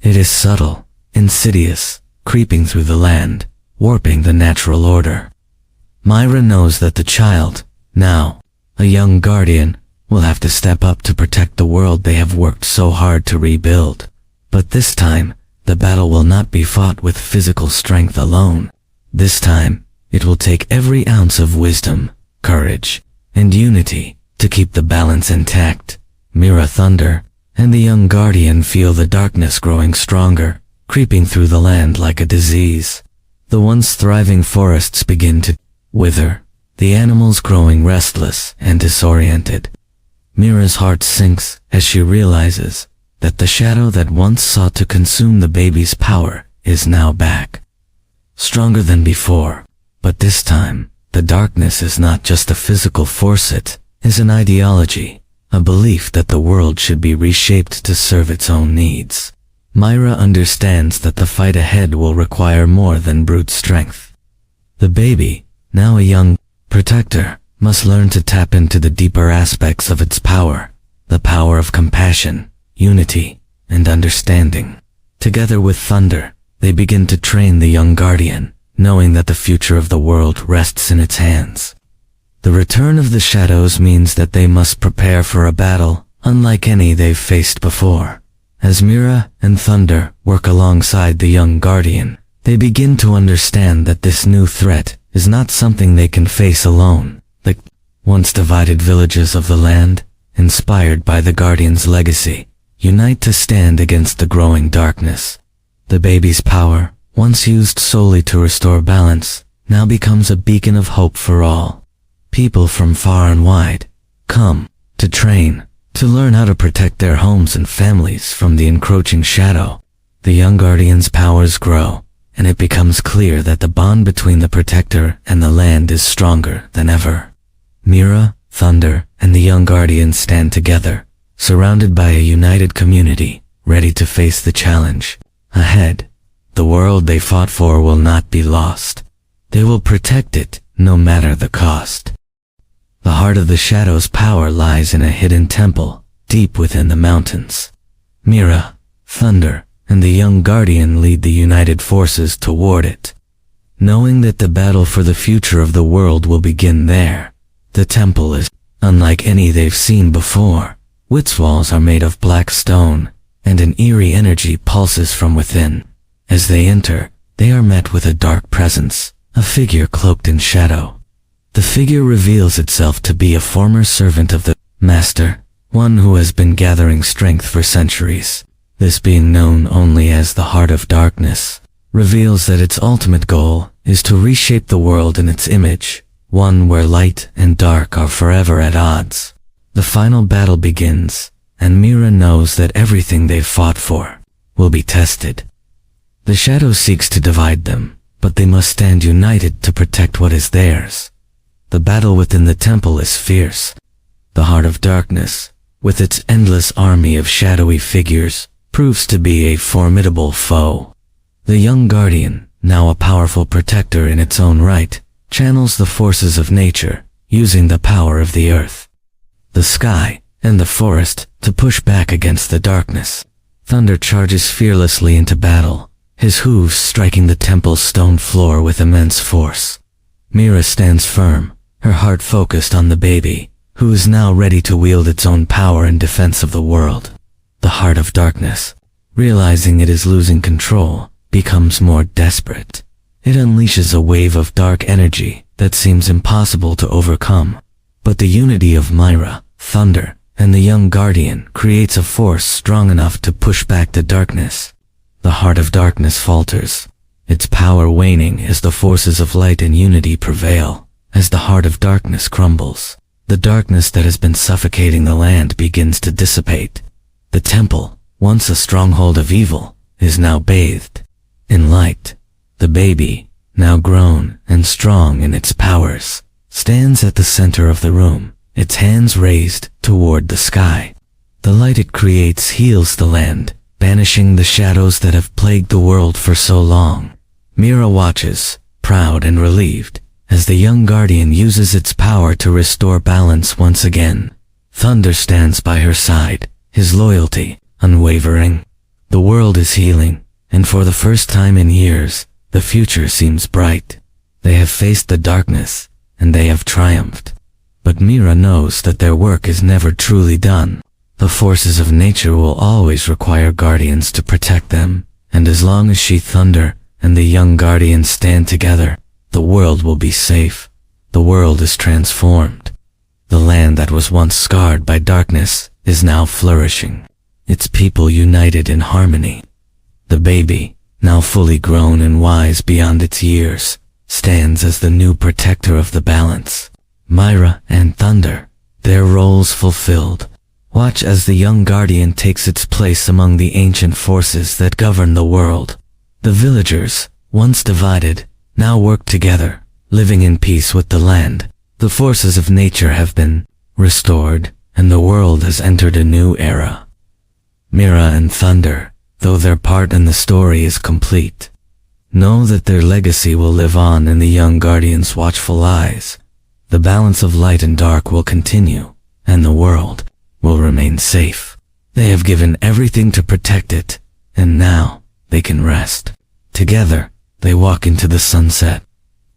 It is subtle, insidious, creeping through the land, warping the natural order. Mira knows that the child, now a young guardian, will have to step up to protect the world they have worked so hard to rebuild. But this time, the battle will not be fought with physical strength alone. This time, it will take every ounce of wisdom, courage, and unity to keep the balance intact. Mira, Thunder, and the young guardian feel the darkness growing stronger, creeping through the land like a disease. The once thriving forests begin to wither, the animals growing restless and disoriented. Mira's heart sinks as she realizes that the shadow that once sought to consume the baby's power is now back, stronger than before. But this time, the darkness is not just a physical force, it is an ideology, a belief that the world should be reshaped to serve its own needs. Mira understands that the fight ahead will require more than brute strength. The baby, now a young protector, must learn to tap into the deeper aspects of its power, the power of compassion, unity, and understanding. Together with Thunder, they begin to train the young guardian, knowing that the future of the world rests in its hands. The return of the shadows means that they must prepare for a battle unlike any they've faced before. As Mira and Thunder work alongside the young guardian, they begin to understand that this new threat is not something they can face alone. The once divided villages of the land, inspired by the guardian's legacy, unite to stand against the growing darkness. The baby's power, once used solely to restore balance, now becomes a beacon of hope for all. People from far and wide come to train, to learn how to protect their homes and families from the encroaching shadow. The young guardian's powers grow, and it becomes clear that the bond between the protector and the land is stronger than ever. Mira, Thunder, and the young guardian stand together, surrounded by a united community, ready to face the challenge ahead. The world they fought for will not be lost. They will protect it, no matter the cost. The heart of the shadow's power lies in a hidden temple, deep within the mountains. Mira, Thunder, and the young guardian lead the united forces toward it. Knowing that the battle for the future of the world will begin there, the temple is unlike any they've seen before. Its walls are made of black stone, and an eerie energy pulses from within. As they enter, they are met with a dark presence, a figure cloaked in shadow. The figure reveals itself to be a former servant of the Master, one who has been gathering strength for centuries. This being known only as the Heart of Darkness, reveals that its ultimate goal is to reshape the world in its image, one where light and dark are forever at odds. The final battle begins, and Mira knows that everything they've fought for will be tested. The shadow seeks to divide them, but they must stand united to protect what is theirs. The battle within the temple is fierce. The Heart of Darkness, with its endless army of shadowy figures, proves to be a formidable foe. The young guardian, now a powerful protector in its own right, channels the forces of nature, using the power of the earth, the sky, and the forest to push back against the darkness. Thunder charges fearlessly into battle, his hooves striking the temple's stone floor with immense force. Mira stands firm, her heart focused on the baby, who is now ready to wield its own power in defense of the world. The Heart of Darkness, realizing it is losing control, becomes more desperate. It unleashes a wave of dark energy that seems impossible to overcome. But the unity of Mira, Thunder, and the young guardian creates a force strong enough to push back the darkness. The Heart of Darkness falters, its power waning as the forces of light and unity prevail. As the Heart of Darkness crumbles, the darkness that has been suffocating the land begins to dissipate. The temple, once a stronghold of evil, is now bathed in light. The baby, now grown and strong in its powers, stands at the center of the room, its hands raised toward the sky. The light it creates heals the land, banishing the shadows that have plagued the world for so long. Mira watches, proud and relieved, as the young guardian uses its power to restore balance once again. Thunder stands by her side, his loyalty unwavering. The world is healing, and for the first time in years, the future seems bright. They have faced the darkness, and they have triumphed. But Mira knows that their work is never truly done. The forces of nature will always require guardians to protect them, and as long as she, Thunder, and the young guardian stand together, the world will be safe. The world is transformed. The land that was once scarred by darkness is now flourishing, its people united in harmony. The baby, now fully grown and wise beyond its years, stands as the new protector of the balance. Mira and Thunder, their roles fulfilled, watch as the young guardian takes its place among the ancient forces that govern the world. The villagers, once divided, now work together, living in peace with the land. The forces of nature have been restored, and the world has entered a new era. Mira and Thunder, though their part in the story is complete, know that their legacy will live on in the young guardian's watchful eyes. The balance of light and dark will continue, and the world will remain safe. They have given everything to protect it, and now they can rest. Together, they walk into the sunset,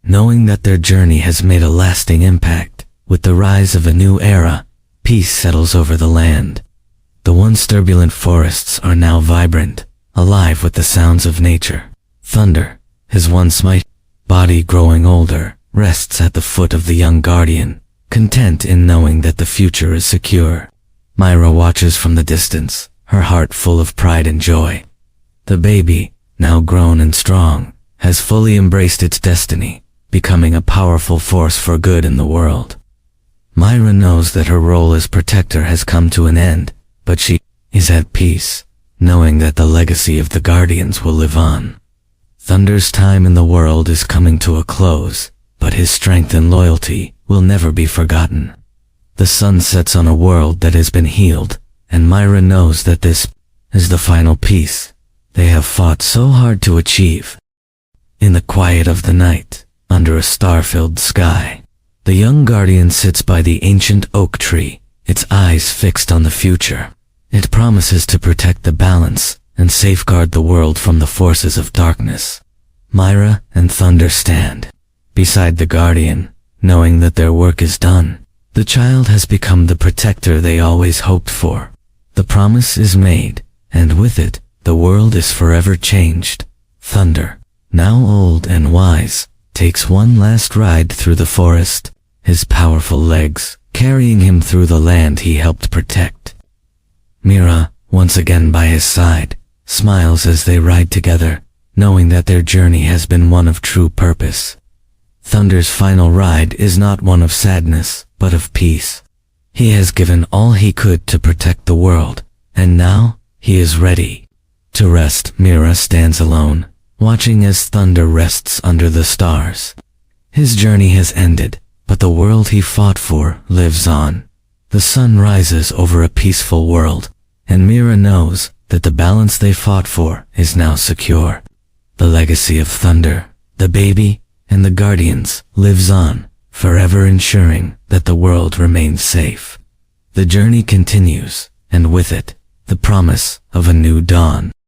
knowing that their journey has made a lasting impact. With the rise of a new era, peace settles over the land. The once turbulent forests are now vibrant, alive with the sounds of nature. Thunder, his once mighty body growing older, rests at the foot of the young guardian, content in knowing that the future is secure. Myra watches from the distance, her heart full of pride and joy. The baby, now grown and strong, has fully embraced its destiny, becoming a powerful force for good in the world. Myra knows that her role as protector has come to an end, but she is at peace, knowing that the legacy of the guardians will live on. Thunder's time in the world is coming to a close, but his strength and loyalty will never be forgotten. The sun sets on a world that has been healed, and Myra knows that this is the final peace they have fought so hard to achieve. In the quiet of the night, under a star-filled sky, the young guardian sits by the ancient oak tree, its eyes fixed on the future. It promises to protect the balance and safeguard the world from the forces of darkness. Myra and Thunder stand beside the guardian, knowing that their work is done. The child has become the protector they always hoped for. The promise is made, and with it, the world is forever changed. Thunder, now old and wise, takes one last ride through the forest, his powerful legs carrying him through the land he helped protect. Myra, once again by his side, smiles as they ride together, knowing that their journey has been one of true purpose. Thunder's final ride is not one of sadness, but of peace. He has given all he could to protect the world, and now he is ready to rest. Myra stands alone, watching as Thunder rests under the stars. His journey has ended, but the world he fought for lives on. The sun rises over a peaceful world, and Myra knows that the balance they fought for is now secure. The legacy of Thunder, the baby, and the guardians lives on, forever ensuring that the world remains safe. The journey continues, and with it, the promise of a new dawn.